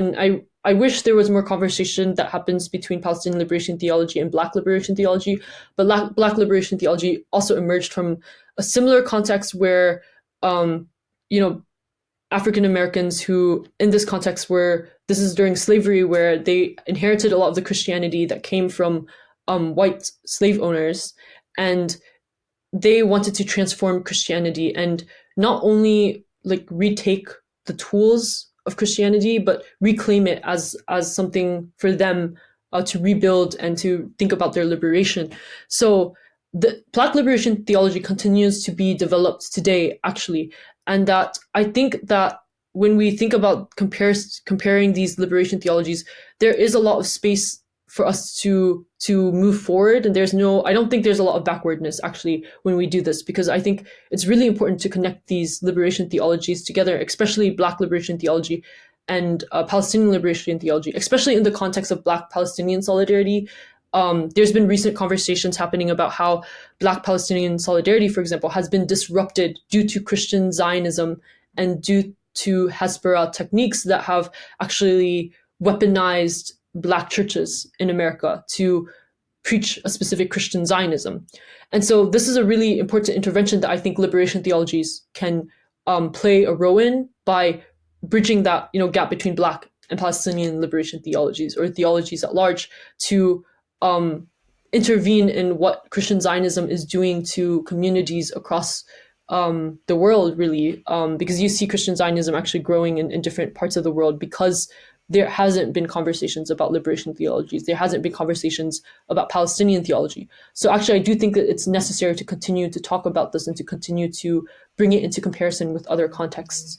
And I wish there was more conversation that happens between Palestinian liberation theology and Black liberation theology. But Black liberation theology also emerged from a similar context where, um, you know, African Americans who, in this context, where this is during slavery, where they inherited a lot of the Christianity that came from white slave owners, and they wanted to transform Christianity and not only like retake the tools of Christianity, but reclaim it as something for them to rebuild and to think about their liberation. So the Black liberation theology continues to be developed today, actually, and that I think that when we think about comparing these liberation theologies, there is a lot of space for us to move forward, and I don't think there's a lot of backwardness actually when we do this, because I think it's really important to connect these liberation theologies together, especially Black liberation theology and Palestinian liberation theology, especially in the context of Black Palestinian solidarity. There's been recent conversations happening about how Black Palestinian solidarity, for example, has been disrupted due to Christian Zionism and due to Hezbollah techniques that have actually weaponized Black churches in America to preach a specific Christian Zionism. And so this is a really important intervention that I think liberation theologies can play a role in by bridging that gap between Black and Palestinian liberation theologies, or theologies at large, to intervene in what Christian Zionism is doing to communities across the world, really, because you see Christian Zionism actually growing in different parts of the world because there hasn't been conversations about liberation theologies. There hasn't been conversations about Palestinian theology. So actually, I do think that it's necessary to continue to talk about this and to continue to bring it into comparison with other contexts.